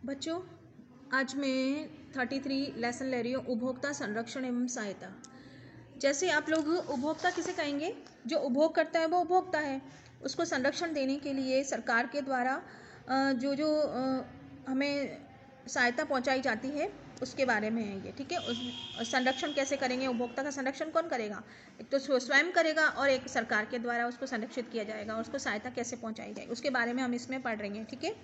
बच्चों, आज मैं 33 लेसन ले रही हूँ उपभोक्ता संरक्षण एवं सहायता। जैसे आप लोग उपभोक्ता किसे कहेंगे? जो उपभोग करता है वो उपभोक्ता है। उसको संरक्षण देने के लिए सरकार के द्वारा जो जो हमें सहायता पहुंचाई जाती है उसके बारे में है ये, ठीक है। उस संरक्षण कैसे करेंगे? उपभोक्ता का संरक्षण कौन करेगा? एक तो स्वयं करेगा और एक सरकार के द्वारा उसको संरक्षित किया जाएगा और उसको सहायता कैसे पहुंचाई जाएगी उसके बारे में हम इसमें पढ़ रहे हैं, ठीक है।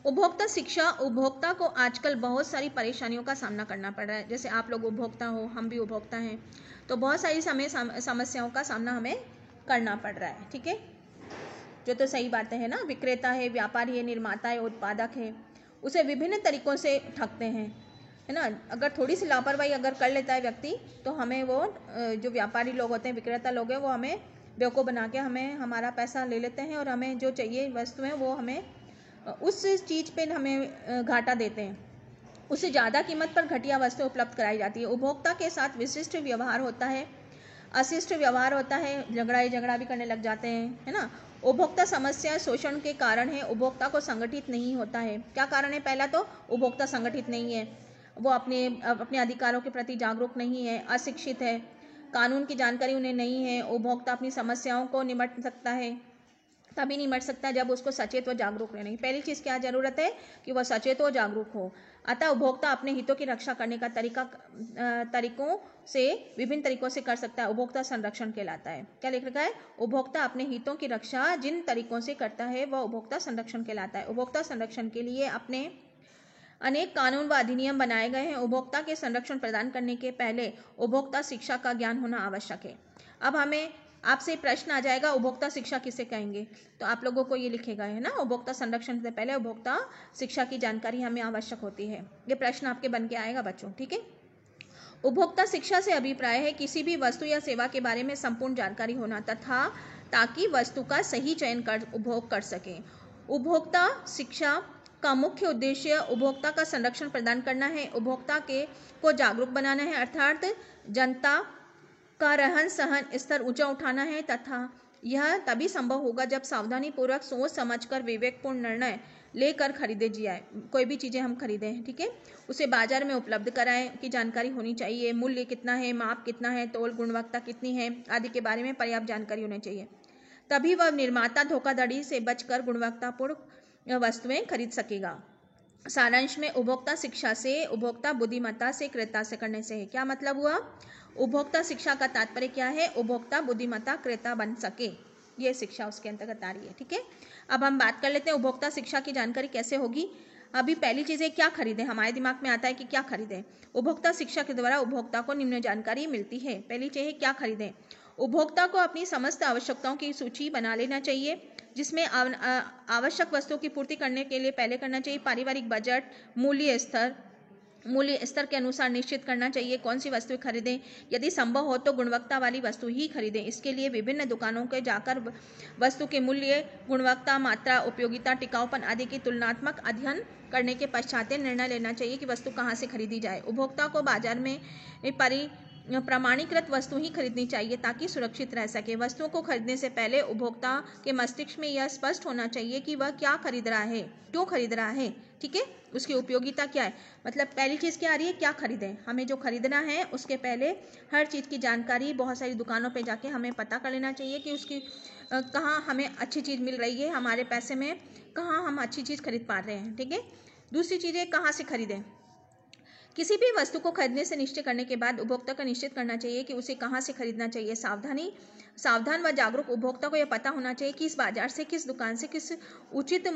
उपभोक्ता शिक्षा, उपभोक्ता को आजकल बहुत सारी परेशानियों का सामना करना पड़ रहा है। जैसे आप लोग उपभोक्ता हो, हम भी उपभोक्ता हैं, तो बहुत सारी समस्याओं का सामना हमें करना पड़ रहा है, ठीक है। जो तो सही बातें हैं ना, विक्रेता है, व्यापारी है, निर्माता है, उत्पादक है, उसे विभिन्न तरीकों से ठगते हैं, है ना। अगर थोड़ी सी लापरवाही अगर कर लेता है व्यक्ति तो हमें वो जो व्यापारी लोग होते हैं, विक्रेता लोग हैं, वो हमें बेवकूफ़ बना के हमें हमारा पैसा ले लेते हैं और हमें जो चाहिए वस्तु है वो हमें उस चीज़ पे हमें घाटा देते हैं। उससे ज़्यादा कीमत पर घटिया वस्तु उपलब्ध कराई जाती है। उपभोक्ता के साथ विशिष्ट व्यवहार होता है, अशिष्ट व्यवहार होता है, झगड़ा भी करने लग जाते हैं, है ना। उपभोक्ता समस्या शोषण के कारण है, उपभोक्ता को संगठित नहीं होता है। क्या कारण है? पहला तो उपभोक्ता संगठित नहीं है, वो अपने अधिकारों के प्रति जागरूक नहीं है, अशिक्षित है, कानून की जानकारी उन्हें नहीं है। उपभोक्ता अपनी समस्याओं को निपट सकता है, तभी निपट सकता है जब उसको सचेत व जागरूक रहने की। पहली चीज़ क्या जरूरत है? कि वह सचेत व जागरूक हो। अतः उपभोक्ता अपने हितों की रक्षा करने का तरीकों से विभिन्न तरीकों से कर सकता है। उपभोक्ता संरक्षण कहलाता है। क्या लिख रखा है? उपभोक्ता अपने हितों की रक्षा जिन तरीकों से करता है वह उपभोक्ता संरक्षण कहलाता है। उपभोक्ता संरक्षण के लिए अपने अनेक कानून व अधिनियम बनाए गए हैं। उपभोक्ता के संरक्षण प्रदान करने के पहले उपभोक्ता शिक्षा का ज्ञान होना आवश्यक है। अब हमें आपसे प्रश्न आ जाएगा, उपभोक्ता शिक्षा किसे कहेंगे? तो आप लोगों को ये लिखेगा, है ना, उपभोक्ता संरक्षण से पहले उपभोक्ता शिक्षा की जानकारी हमें आवश्यक होती है। ये प्रश्न आपके बन के आएगा बच्चों, ठीक है। उपभोक्ता शिक्षा से अभिप्राय है किसी भी वस्तु या सेवा के बारे में संपूर्ण जानकारी होना तथा ताकि वस्तु का सही चयन कर उपभोग कर सके। उपभोक्ता शिक्षा का मुख्य उद्देश्य उपभोक्ता का संरक्षण प्रदान करना है, उपभोक्ता को जागरूक बनाना है, अर्थात जनता का रहन सहन स्तर ऊंचा उठाना है तथा यह तभी संभव होगा जब सावधानी पूर्वक सोच समझकर विवेकपूर्ण निर्णय लेकर खरीदे जाए। कोई भी चीज़ें हम खरीदें, ठीक है, उसे बाजार में उपलब्ध कराएं की जानकारी होनी चाहिए। मूल्य कितना है, माप कितना है, तोल गुणवत्ता कितनी है आदि के बारे में पर्याप्त जानकारी होनी चाहिए। तभी वह निर्माता धोखाधड़ी से बचकर गुणवत्तापूर्ण वस्तुएं खरीद सकेगा। सारांश में उपभोक्ता शिक्षा से उपभोक्ता बुद्धिमत्ता से क्रेता से करने से है। क्या मतलब हुआ? उपभोक्ता शिक्षा का तात्पर्य क्या है? उपभोक्ता बुद्धिमत्ता क्रेता बन सके, ये शिक्षा उसके अंतर्गत आ रही है, ठीक है। अब हम बात कर लेते हैं उपभोक्ता शिक्षा की जानकारी कैसे होगी। अभी पहली चीज़ है क्या खरीदें। हमारे दिमाग में आता है कि क्या खरीदें। उपभोक्ता शिक्षा के द्वारा उपभोक्ता को निम्न जानकारी मिलती है। पहली चीज़ है क्या खरीदें। उपभोक्ता को अपनी समस्त आवश्यकताओं की सूची बना लेना चाहिए, जिसमें आवश्यक वस्तुओं की पूर्ति करने के लिए पहले करना चाहिए पारिवारिक बजट, मूल्य स्तर के अनुसार निश्चित करना चाहिए कौन सी वस्तुएं खरीदें। यदि संभव हो तो गुणवत्ता वाली वस्तु ही खरीदें। इसके लिए विभिन्न दुकानों के जाकर वस्तु के मूल्य, गुणवत्ता, मात्रा, उपयोगिता, टिकाऊपन आदि की तुलनात्मक अध्ययन करने के पश्चात निर्णय लेना चाहिए कि वस्तु कहाँ से खरीदी जाए। उपभोक्ता को बाजार में प्रमाणीकृत वस्तु ही खरीदनी चाहिए ताकि सुरक्षित रह सके। वस्तुओं को खरीदने से पहले उपभोक्ता के मस्तिष्क में यह स्पष्ट होना चाहिए कि वह क्या खरीद रहा है, क्यों खरीद रहा है, ठीक है, उसकी उपयोगिता क्या है। मतलब पहली चीज़ क्या आ रही है? क्या खरीदें। हमें जो खरीदना है उसके पहले हर चीज़ की जानकारी बहुत सारी दुकानों पे जाके हमें पता कर लेना चाहिए कि उसकी कहाँ हमें अच्छी चीज़ मिल रही है, हमारे पैसे में कहाँ हम अच्छी चीज़ खरीद पा रहे हैं, ठीक है। दूसरी चीज़ है कहाँ से खरीदें। किसी भी वस्तु को खरीदने से निश्चय करने के बाद उपभोक्ता को निश्चित करना चाहिए कि उसे कहाँ से खरीदना चाहिए। सावधान व जागरूक उपभोक्ता को यह पता होना चाहिए कि इस बाजार से, किस दुकान से, किस उचित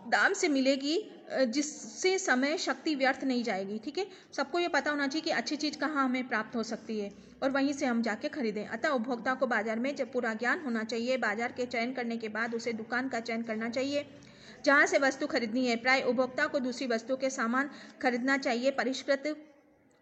दाम से मिलेगी, जिससे समय शक्ति व्यर्थ नहीं जाएगी, ठीक है। सबको ये पता होना चाहिए कि अच्छी चीज़ कहाँ हमें प्राप्त हो सकती है और वहीं से हम जाके खरीदें। अतः उपभोक्ता को बाजार में जब पूरा ज्ञान होना चाहिए। बाजार के चयन करने के बाद उसे दुकान का चयन करना चाहिए जहाँ से वस्तु खरीदनी है। प्राय उपभोक्ता को दूसरी वस्तु के सामान खरीदना चाहिए परिष्कृत,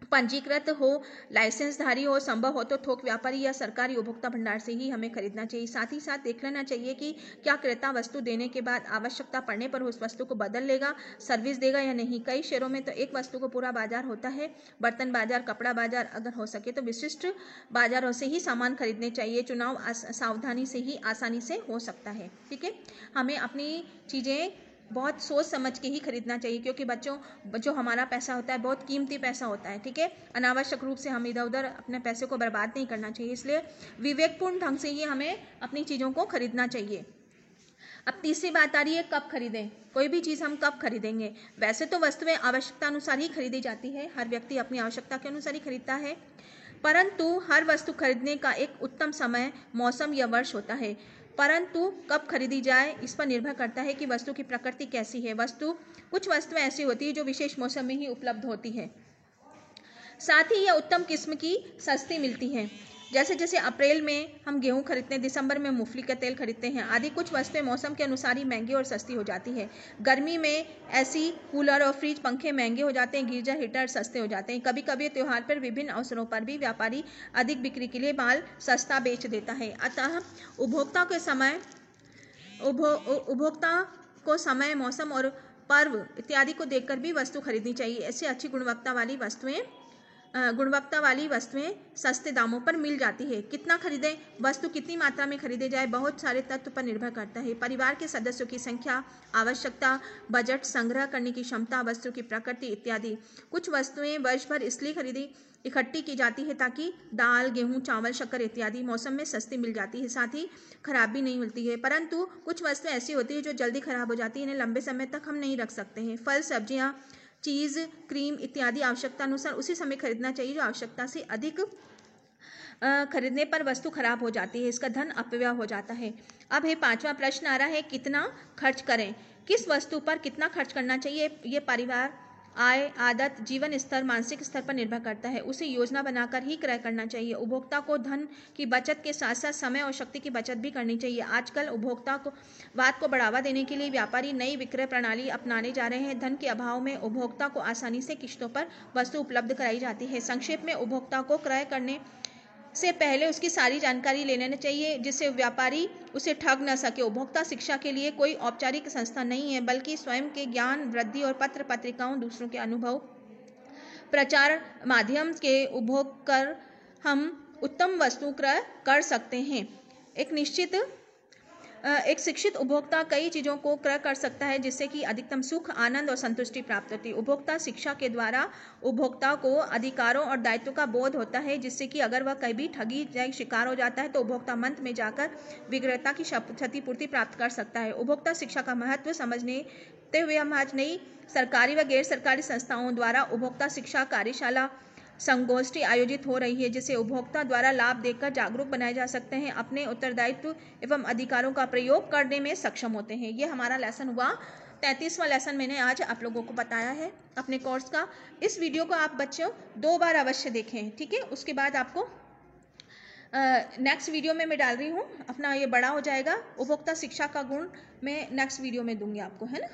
पंजीकृत हो, लाइसेंसधारी हो, संभव हो तो थोक व्यापारी या सरकारी उपभोक्ता भंडार से ही हमें खरीदना चाहिए। साथ ही साथ देख लेना चाहिए कि क्या क्रेता वस्तु देने के बाद आवश्यकता पड़ने पर उस वस्तु को बदल लेगा, सर्विस देगा या नहीं। कई शहरों में तो एक वस्तु को पूरा बाजार होता है, बर्तन बाजार, कपड़ा बाजार। अगर हो सके तो विशिष्ट बाजारों से ही सामान खरीदने चाहिए। चुनाव सावधानी से ही आसानी से हो सकता है, ठीक है। हमें अपनी चीज़ें बहुत सोच समझ के ही खरीदना चाहिए, क्योंकि बच्चों जो हमारा पैसा होता है बहुत कीमती पैसा होता है, ठीक है। अनावश्यक रूप से हम इधर उधर अपने पैसे को बर्बाद नहीं करना चाहिए, इसलिए विवेकपूर्ण ढंग से ही हमें अपनी चीज़ों को खरीदना चाहिए। अब तीसरी बात आ रही है कब खरीदें, कोई भी चीज़ हम कब खरीदेंगे। वैसे तो वस्तुएं आवश्यकता अनुसार ही खरीदी जाती है, हर व्यक्ति अपनी आवश्यकता के अनुसार ही खरीदता है, परंतु हर वस्तु खरीदने का एक उत्तम समय, मौसम या वर्ष होता है। परंतु कब खरीदी जाए इस पर निर्भर करता है कि वस्तु की प्रकृति कैसी है। कुछ वस्तुएं ऐसी होती है जो विशेष मौसम में ही उपलब्ध होती है, साथ ही यह उत्तम किस्म की सस्ती मिलती है। जैसे जैसे अप्रैल में हम गेहूं खरीदते हैं, दिसंबर में मूंगफली का तेल खरीदते हैं आदि। कुछ वस्तुएं मौसम के अनुसार ही महंगी और सस्ती हो जाती है। गर्मी में ऐसी कूलर और फ्रिज पंखे महंगे हो जाते हैं, गीजर हीटर सस्ते हो जाते हैं। कभी कभी त्योहार पर विभिन्न अवसरों पर भी व्यापारी अधिक बिक्री के लिए माल सस्ता बेच देता है। अतः उपभोक्ता को समय, मौसम और पर्व इत्यादि को देखकर भी वस्तु खरीदनी चाहिए। ऐसे अच्छी गुणवत्ता वाली वस्तुएं सस्ते दामों पर मिल जाती है। कितना खरीदें, वस्तु कितनी मात्रा में खरीदे जाए, बहुत सारे तत्व पर निर्भर करता है। परिवार के सदस्यों की संख्या, आवश्यकता, बजट, संग्रह करने की क्षमता, वस्तु की प्रकृति इत्यादि। कुछ वस्तुएं वर्ष भर इसलिए इकट्ठी की जाती है ताकि दाल, गेहूं, चावल, शक्कर इत्यादि मौसम में सस्ती मिल जाती है, साथ ही खराब भी नहीं मिलती है। परंतु कुछ वस्तुएं ऐसी होती है जो जल्दी खराब हो जाती है, इन्हें लंबे समय तक हम नहीं रख सकते हैं। फल, सब्जियां, चीज़, क्रीम इत्यादि आवश्यकता अनुसार उसी समय खरीदना चाहिए जो आवश्यकता से अधिक खरीदने पर वस्तु खराब हो जाती है, इसका धन अपव्यय हो जाता है। अब ये पांचवा प्रश्न आ रहा है कितना खर्च करें। किस वस्तु पर कितना खर्च करना चाहिए ये परिवार, आय, आदत, जीवन स्तर, मानसिक स्तर पर निर्भर करता है। उसे योजना बनाकर ही क्रय करना चाहिए। उपभोक्ता को धन की बचत के साथ साथ समय और शक्ति की बचत भी करनी चाहिए। आजकल उपभोक्तावाद को बढ़ावा देने के लिए व्यापारी नई विक्रय प्रणाली अपनाने जा रहे हैं। धन के अभाव में उपभोक्ता को आसानी से किस्तों पर वस्तु उपलब्ध कराई जाती है। संक्षेप में, उपभोक्ता को क्रय करने से पहले उसकी सारी जानकारी ले लेना चाहिए, जिससे व्यापारी उसे ठग न सके। उपभोक्ता शिक्षा के लिए कोई औपचारिक संस्था नहीं है, बल्कि स्वयं के ज्ञान वृद्धि और पत्र पत्रिकाओं, दूसरों के अनुभव, प्रचार माध्यम के उपभोग कर हम उत्तम वस्तु क्रय कर सकते हैं। एक शिक्षित उपभोक्ता कई चीज़ों को क्रय कर सकता है, जिससे कि अधिकतम सुख, आनंद और संतुष्टि प्राप्त होती है। उपभोक्ता शिक्षा के द्वारा उपभोक्ता को अधिकारों और दायित्वों का बोध होता है, जिससे कि अगर वह कभी ठगी या शिकार हो जाता है तो उपभोक्ता मंच में जाकर विक्रेता की क्षतिपूर्ति प्राप्त कर सकता है। उपभोक्ता शिक्षा का महत्व समझते हुए हम आज नई सरकारी व गैर सरकारी संस्थाओं द्वारा उपभोक्ता शिक्षा कार्यशाला, संगोष्ठी आयोजित हो रही है, जिसे उपभोक्ता द्वारा लाभ देकर जागरूक बनाए जा सकते हैं, अपने उत्तरदायित्व एवं अधिकारों का प्रयोग करने में सक्षम होते हैं। ये हमारा लेसन हुआ 33वां लेसन मैंने आज आप लोगों को बताया है अपने कोर्स का। इस वीडियो को आप बच्चों 2 बार अवश्य देखें, ठीक है। उसके बाद आपको नेक्स्ट वीडियो में मैं डाल रही हूँ अपना, ये बड़ा हो जाएगा उपभोक्ता शिक्षा का गुण मैं नेक्स्ट वीडियो में दूंगी आपको, है ना।